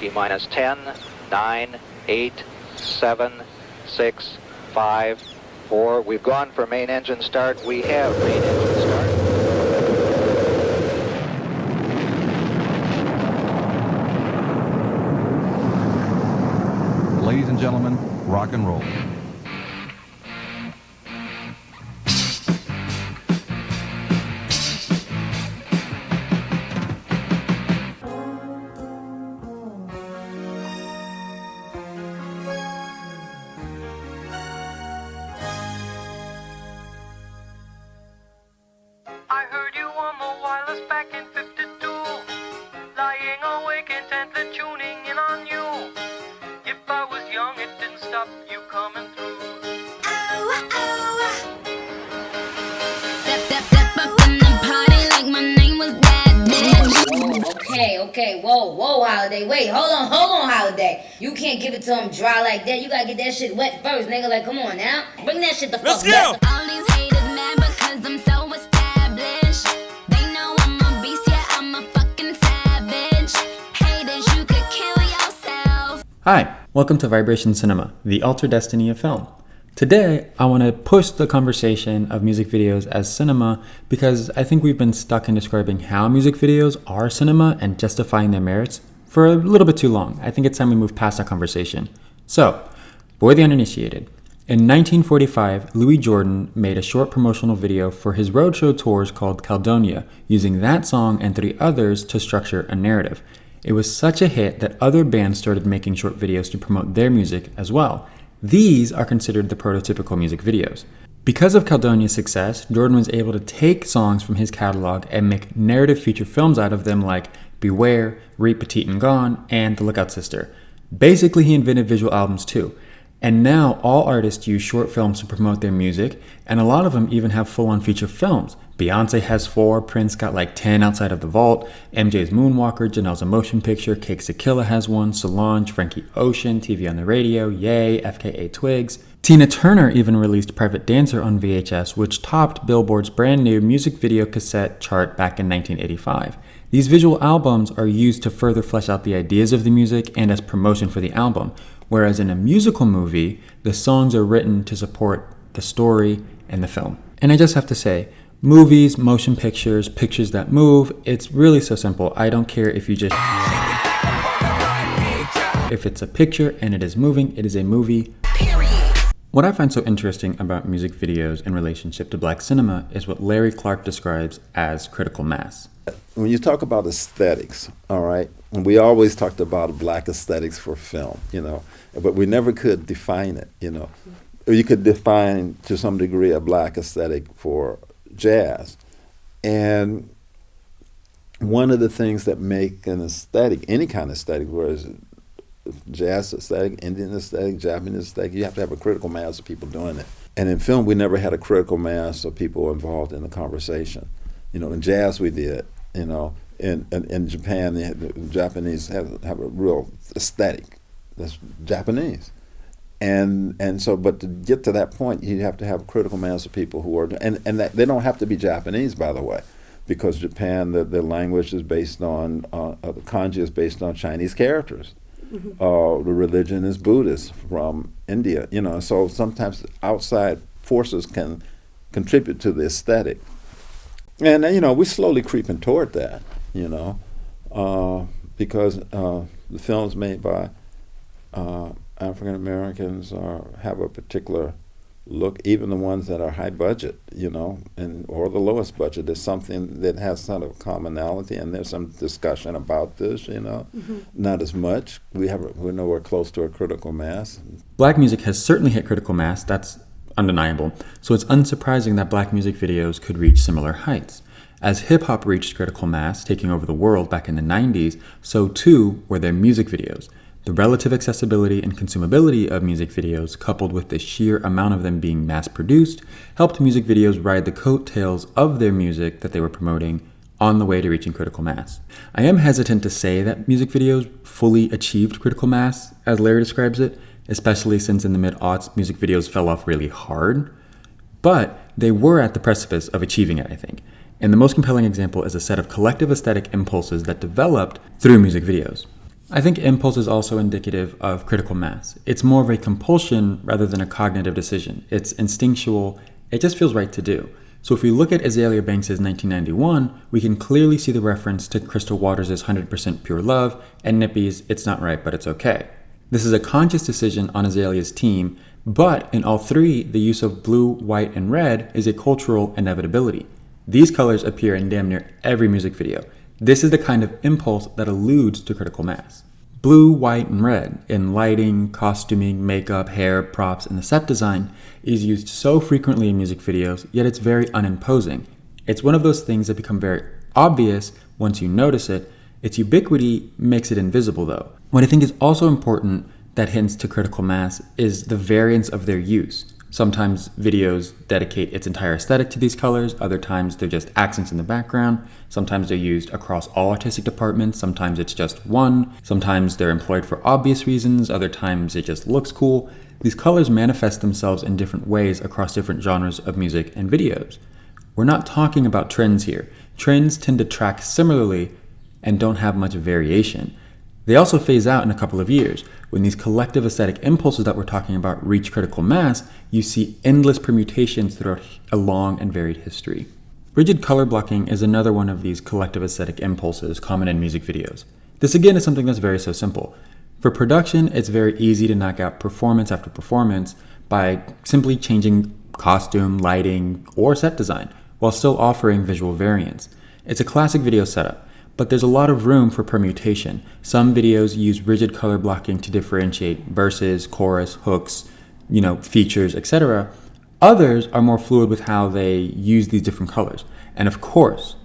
T-minus 10, 9, 8, 7, 6, 5, 4. We've gone for main engine start. We have main engine start. Ladies and gentlemen, rock and roll. I heard you on the wireless back in 52, lying awake intently tuning in on you. If I was young, it didn't stop you coming through. Step up in the party like my name was that bitch. Okay, whoa, Holiday. Wait, hold on, Holiday. You can't give it to him dry like that. You gotta get that shit wet first, nigga. Like, come on now. Bring that shit the fuck back. All these haters mad because I'm so established. They know I'm a beast, yeah, I'm a fucking savage. Haters, you could kill yourself. Hi, welcome to Vibration Cinema, the altered destiny of film. Today, I want to push the conversation of music videos as cinema because I think we've been stuck in describing how music videos are cinema and justifying their merits for a little bit too long. I think it's time we move past that conversation. So, for the uninitiated, in 1945, Louis Jordan made a short promotional video for his roadshow tours called Caledonia, using that song and 3 others to structure a narrative. It was such a hit that other bands started making short videos to promote their music as well. These are considered the prototypical music videos. Because of Caledonia's success, Jordan was able to take songs from his catalog and make narrative feature films out of them like Beware, Reap Petite and Gone, and The Lookout Sister. Basically, he invented visual albums too. And now all artists use short films to promote their music, and a lot of them even have full-on feature films. Beyonce has 4, Prince got like 10 outside of the vault, MJ's Moonwalker, Janelle's a motion picture, Cakes to Killa has one, Solange, Frankie Ocean, TV on the Radio, Yay, FKA Twigs. Tina Turner even released Private Dancer on VHS, which topped Billboard's brand new music video cassette chart back in 1985. These visual albums are used to further flesh out the ideas of the music and as promotion for the album, whereas in a musical movie, the songs are written to support the story and the film. And I just have to say, movies, motion pictures, pictures that move, it's really so simple. I don't care if you just... If it's a picture and it is moving, it is a movie. Period. What I find so interesting about music videos in relationship to black cinema is what Larry Clark describes as critical mass. When you talk about aesthetics, all right, and we always talked about black aesthetics for film, but we never could define it, You could define to some degree a black aesthetic for jazz. And one of the things that make an aesthetic, any kind of aesthetic, whereas jazz aesthetic, Indian aesthetic, Japanese aesthetic, you have to have a critical mass of people doing it. And in film, we never had a critical mass of people involved in the conversation. In jazz we did, in Japan, the Japanese have a real aesthetic that's Japanese. And so, but to get to that point, you have to have a critical mass of people who are, and that, they don't have to be Japanese, by the way, because Japan, the language is based on, the kanji is based on Chinese characters. Mm-hmm. The religion is Buddhist from India, so sometimes outside forces can contribute to the aesthetic. And, we're slowly creeping toward that, because the films made by African Americans have a particular look, even the ones that are high budget, or the lowest budget. There's something that has sort of commonality, and there's some discussion about this, Mm-hmm. Not as much. We're nowhere close to a critical mass. Black music has certainly hit critical mass, that's undeniable, so it's unsurprising that black music videos could reach similar heights. As hip-hop reached critical mass, taking over the world back in the 90s, so too were their music videos. The relative accessibility and consumability of music videos, coupled with the sheer amount of them being mass-produced, helped music videos ride the coattails of their music that they were promoting on the way to reaching critical mass. I am hesitant to say that music videos fully achieved critical mass, as Larry describes it, especially since in the mid-aughts, music videos fell off really hard. But they were at the precipice of achieving it, I think. And the most compelling example is a set of collective aesthetic impulses that developed through music videos. I think impulse is also indicative of critical mass. It's more of a compulsion rather than a cognitive decision. It's instinctual, it just feels right to do. So if we look at Azealia Banks' 1991, we can clearly see the reference to Crystal Waters' 100% Pure Love and Nippy's It's Not Right But It's Okay. This is a conscious decision on Azalea's team, but in all three, the use of blue, white, and red is a cultural inevitability. These colors appear in damn near every music video. This is the kind of impulse that alludes to critical mass. Blue, white, and red in lighting, costuming, makeup, hair, props, and the set design is used so frequently in music videos, yet it's very unimposing. It's one of those things that become very obvious once you notice it. Its ubiquity makes it invisible though. What I think is also important that hints to critical mass is the variance of their use. Sometimes videos dedicate its entire aesthetic to these colors, other times they're just accents in the background, sometimes they're used across all artistic departments, sometimes it's just one, sometimes they're employed for obvious reasons, other times it just looks cool. These colors manifest themselves in different ways across different genres of music and videos. We're not talking about trends here. Trends tend to track similarly and don't have much variation. They also phase out in a couple of years. When these collective aesthetic impulses that we're talking about reach critical mass, you see endless permutations throughout a long and varied history. Rigid color blocking is another one of these collective aesthetic impulses common in music videos. This again is something that's very so simple. For production, it's very easy to knock out performance after performance by simply changing costume, lighting, or set design, while still offering visual variance. It's a classic video setup. But there's a lot of room for permutation. Some videos use rigid color blocking to differentiate verses, chorus, hooks, features, etc. Others are more fluid with how they use these different colors. And of course,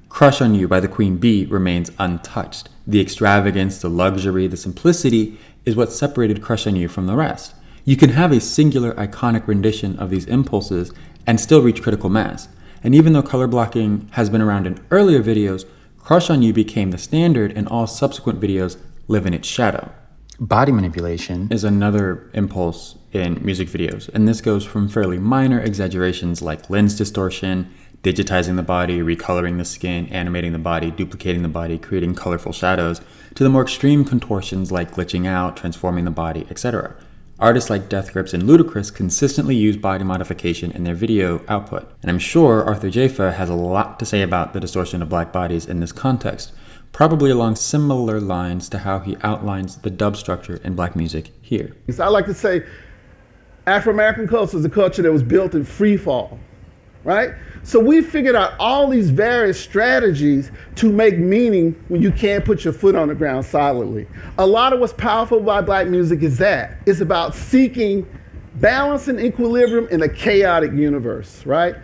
Crush on You by the Queen Bee remains untouched. The extravagance, the luxury, the simplicity is what separated Crush on You from the rest. You can have a singular iconic rendition of these impulses and still reach critical mass. And even though color blocking has been around in earlier videos, Crush on You became the standard and all subsequent videos live in its shadow. Body manipulation is another impulse in music videos, and this goes from fairly minor exaggerations like lens distortion, digitizing the body, recoloring the skin, animating the body, duplicating the body, creating colorful shadows, to the more extreme contortions like glitching out, transforming the body, etc. Artists like Death Grips and Ludacris consistently use body modification in their video output, and I'm sure Arthur Jafa has a lot to say about the distortion of black bodies in this context, probably along similar lines to how he outlines the dub structure in black music here. So I like to say Afro-American culture is a culture that was built in free fall, right? So we figured out all these various strategies to make meaning when you can't put your foot on the ground solidly. A lot of what's powerful about black music is that. It's about seeking balance and equilibrium in a chaotic universe, right?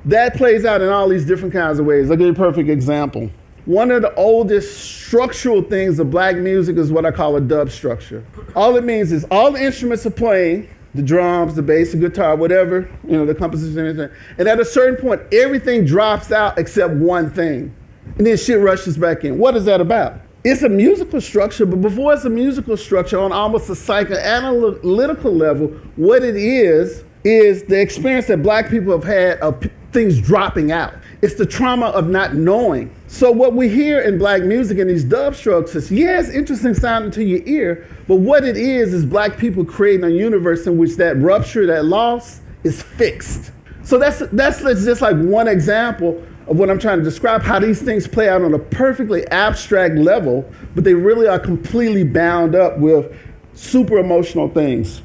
That plays out in all these different kinds of ways. I'll give you a perfect example. One of the oldest structural things of black music is what I call a dub structure. All it means is all the instruments are playing, the drums, the bass, the guitar, whatever, the composition, anything. And at a certain point, everything drops out except one thing. And then shit rushes back in. What is that about? It's a musical structure, but before it's a musical structure, on almost a psychoanalytical level, what it is the experience that black people have had of things dropping out. It's the trauma of not knowing. So what we hear in black music in these dub strokes is, it's interesting sounding to your ear, but what it is black people creating a universe in which that rupture, that loss, is fixed. So that's just like one example of what I'm trying to describe, how these things play out on a perfectly abstract level, but they really are completely bound up with super emotional things.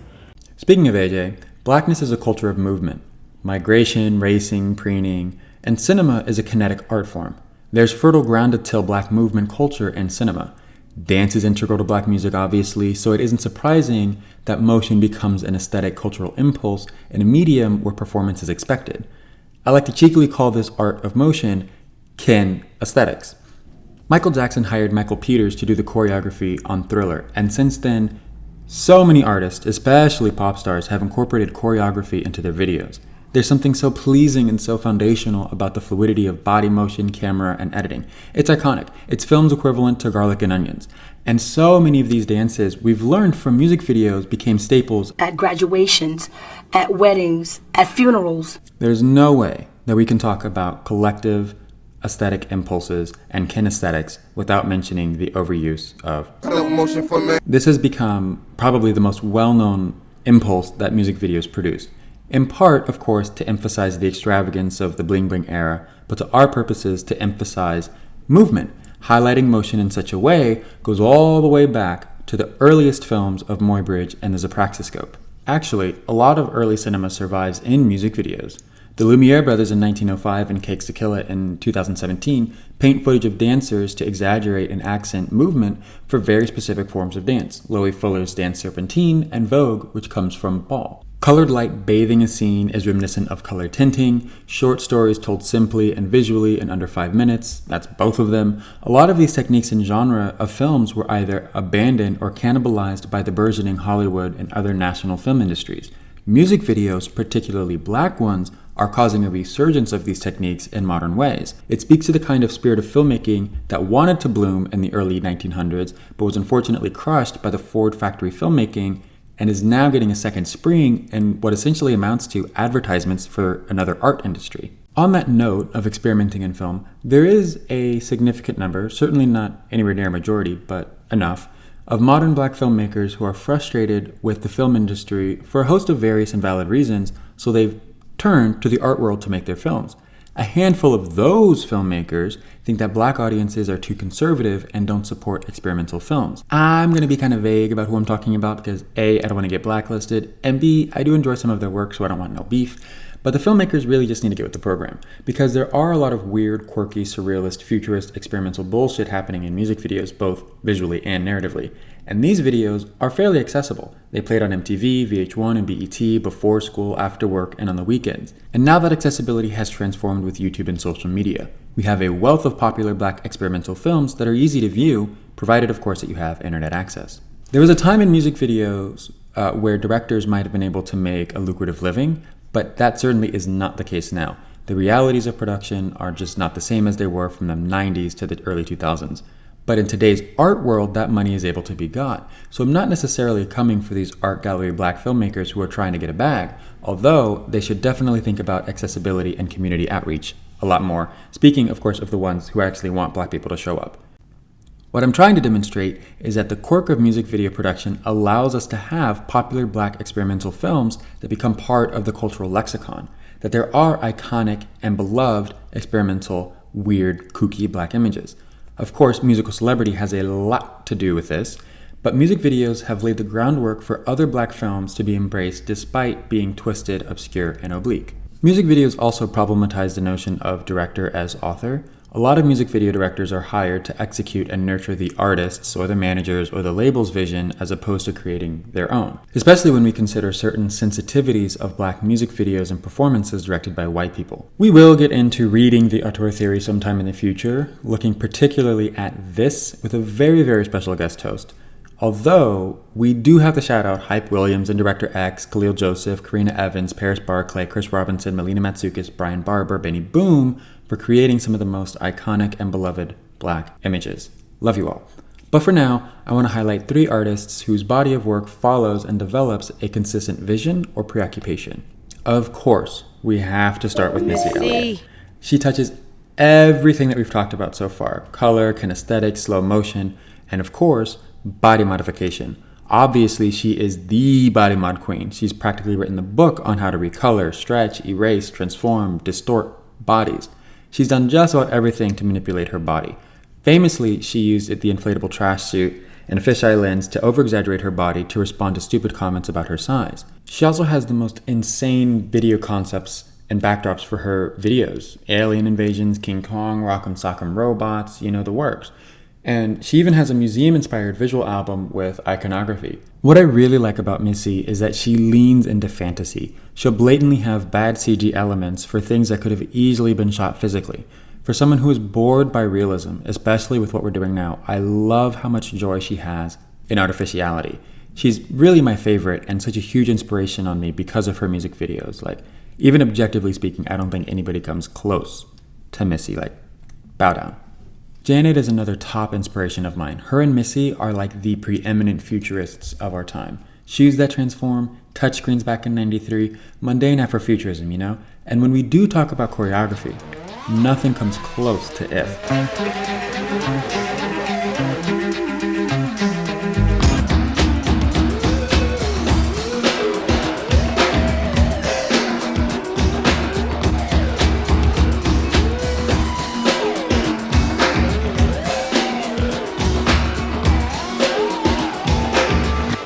Speaking of AJ, blackness is a culture of movement. Migration, racing, preening, and cinema is a kinetic art form. There's fertile ground to till black movement culture in cinema. Dance is integral to black music, obviously, so it isn't surprising that motion becomes an aesthetic cultural impulse in a medium where performance is expected. I like to cheekily call this art of motion kin aesthetics. Michael Jackson hired Michael Peters to do the choreography on Thriller, and since then, so many artists, especially pop stars, have incorporated choreography into their videos. There's something so pleasing and so foundational about the fluidity of body motion, camera, and editing. It's iconic. It's film's equivalent to Garlic and Onions. And so many of these dances we've learned from music videos became staples at graduations, at weddings, at funerals. There's no way that we can talk about collective, aesthetic impulses and kinesthetics without mentioning the overuse of. This has become probably the most well-known impulse that music videos produce. In part, of course, to emphasize the extravagance of the bling bling era, but to our purposes to emphasize movement. Highlighting motion in such a way goes all the way back to the earliest films of Muybridge and the Zapraxiscope. Actually, a lot of early cinema survives in music videos. The Lumiere brothers in 1905 and Cakes to Kill It in 2017 paint footage of dancers to exaggerate and accent movement for very specific forms of dance. Loie Fuller's Dance Serpentine and Vogue, which comes from ball. Colored light bathing a scene is reminiscent of color tinting, short stories told simply and visually in under 5 minutes, that's both of them. A lot of these techniques and genre of films were either abandoned or cannibalized by the burgeoning Hollywood and other national film industries. Music videos, particularly black ones, are causing a resurgence of these techniques in modern ways. It speaks to the kind of spirit of filmmaking that wanted to bloom in the early 1900s, but was unfortunately crushed by the Ford factory filmmaking and is now getting a second spring in what essentially amounts to advertisements for another art industry. On that note of experimenting in film, there is a significant number, certainly not anywhere near a majority, but enough, of modern black filmmakers who are frustrated with the film industry for a host of various and valid reasons, so they've turned to the art world to make their films. A handful of those filmmakers think that black audiences are too conservative and don't support experimental films. I'm going to be kind of vague about who I'm talking about because A, I don't want to get blacklisted, and B, I do enjoy some of their work, so I don't want no beef. But the filmmakers really just need to get with the program, because there are a lot of weird, quirky, surrealist, futurist, experimental bullshit happening in music videos, both visually and narratively. And these videos are fairly accessible. They played on MTV, VH1, and BET before school, after work, and on the weekends. And now that accessibility has transformed with YouTube and social media, we have a wealth of popular black experimental films that are easy to view, provided of course that you have internet access. There was a time in music videos where directors might have been able to make a lucrative living, but that certainly is not the case now. The realities of production are just not the same as they were from the 90s to the early 2000s. But in today's art world, that money is able to be got. So I'm not necessarily coming for these art gallery black filmmakers who are trying to get a bag, although they should definitely think about accessibility and community outreach a lot more, speaking of course of the ones who actually want black people to show up. What I'm trying to demonstrate is that the quirk of music video production allows us to have popular black experimental films that become part of the cultural lexicon, that there are iconic and beloved experimental, weird, kooky black images. Of course, musical celebrity has a lot to do with this, but music videos have laid the groundwork for other black films to be embraced despite being twisted, obscure, and oblique. Music videos also problematize the notion of director as author. A lot of music video directors are hired to execute and nurture the artist's or the manager's or the label's vision as opposed to creating their own, especially when we consider certain sensitivities of black music videos and performances directed by white people. We will get into reading the auteur theory sometime in the future, looking particularly at this with a very, very special guest host. Although, we do have to shout out Hype Williams and Director X, Khalil Joseph, Karina Evans, Paris Barclay, Chris Robinson, Melina Matsoukas, Brian Barber, Benny Boom for creating some of the most iconic and beloved black images. Love you all. But for now, I want to highlight 3 artists whose body of work follows and develops a consistent vision or preoccupation. Of course, we have to start with Missy Elliott. She touches everything that we've talked about so far: color, kinesthetic, slow motion, and of course, body modification. Obviously, she is the body mod queen. She's practically written the book on how to recolor, stretch, erase, transform, distort bodies. She's done just about everything to manipulate her body. Famously, she used the inflatable trash suit and a fisheye lens to over-exaggerate her body to respond to stupid comments about her size. She also has the most insane video concepts and backdrops for her videos. Alien invasions, King Kong, Rock'em Sock'em robots, you know the works. And she even has a museum-inspired visual album with iconography. What I really like about Missy is that she leans into fantasy. She'll blatantly have bad CG elements for things that could have easily been shot physically. For someone who is bored by realism, especially with what we're doing now, I love how much joy she has in artificiality. She's really my favorite and such a huge inspiration on me because of her music videos. Like, even objectively speaking, I don't think anybody comes close to Missy. Like, bow down. Janet is another top inspiration of mine. Her and Missy are like the preeminent futurists of our time. Shoes that transform, touchscreens back in '93, mundane Afrofuturism, you know? And when we do talk about choreography, nothing comes close to If.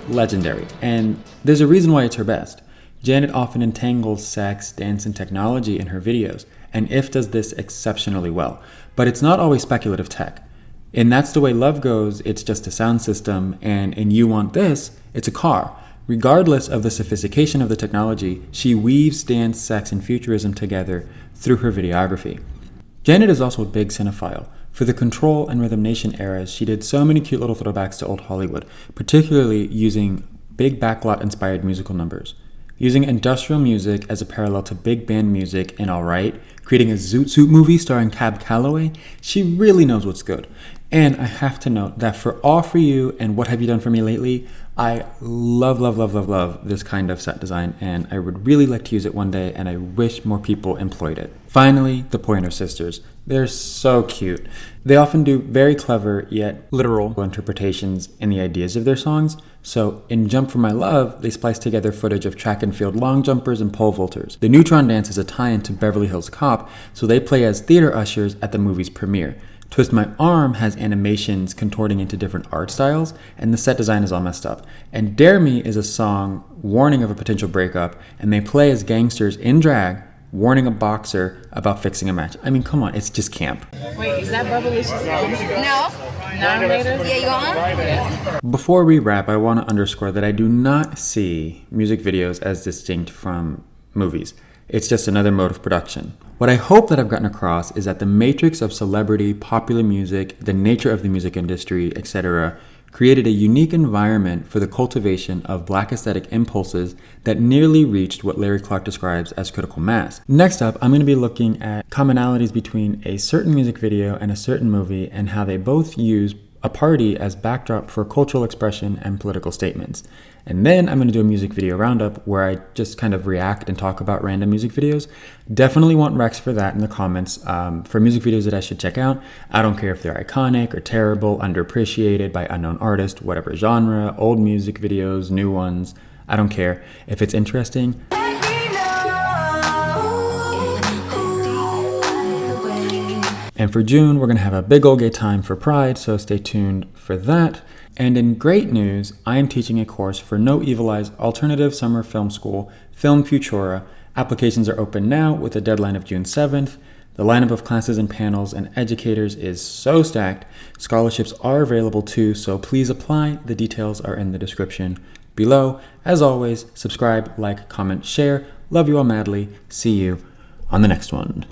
Legendary, and there's a reason why it's her best. Janet often entangles sex, dance, and technology in her videos, and If does this exceptionally well. But it's not always speculative tech. In That's the Way Love Goes, it's just a sound system, and in You Want This, it's a car. Regardless of the sophistication of the technology, she weaves dance, sex, and futurism together through her videography. Janet is also a big cinephile. For the Control and Rhythm Nation eras, she did so many cute little throwbacks to old Hollywood, particularly using big backlot-inspired musical numbers. Using industrial music as a parallel to big band music in All Right, creating a Zoot Suit movie starring Cab Calloway, she really knows what's good. And I have to note that for All For You and What Have You Done For Me Lately, I love this kind of set design, and I would really like to use it one day, and I wish more people employed it. Finally, the Pointer Sisters. They're so cute. They often do very clever yet literal interpretations in the ideas of their songs. So in Jump For My Love, they splice together footage of track and field long jumpers and pole vaulters. The Neutron Dance is a tie-in to Beverly Hills Cop, so they play as theater ushers at the movie's premiere. Twist My Arm has animations contorting into different art styles, and the set design is all messed up. And Dare Me is a song warning of a potential breakup, and they play as gangsters in drag, warning a boxer about fixing a match. I mean, come on, it's just camp. Wait, is that Bubblicious? No. Nominator? Yeah, you on? Yes. Before we wrap, I want to underscore that I do not see music videos as distinct from movies. It's just another mode of production. What I hope that I've gotten across is that the matrix of celebrity, popular music, the nature of the music industry, etc., created a unique environment for the cultivation of Black aesthetic impulses that nearly reached what Larry Clark describes as critical mass. Next up, I'm going to be looking at commonalities between a certain music video and a certain movie and how they both use a party as backdrop for cultural expression and political statements. And then I'm going to do a music video roundup where I just kind of react and talk about random music videos. Definitely want Rex for that in the comments for music videos that I should check out. I don't care if they're iconic or terrible, underappreciated by unknown artists, whatever genre, old music videos, new ones. I don't care. If it's interesting, and for June, we're going to have a big old gay time for Pride, so stay tuned for that. And in great news, I am teaching a course for No Evil Eyes Alternative Summer Film School, Film Futura. Applications are open now with a deadline of June 7th. The lineup of classes and panels and educators is so stacked. Scholarships are available too, so please apply. The details are in the description below. As always, subscribe, like, comment, share. Love you all madly. See you on the next one.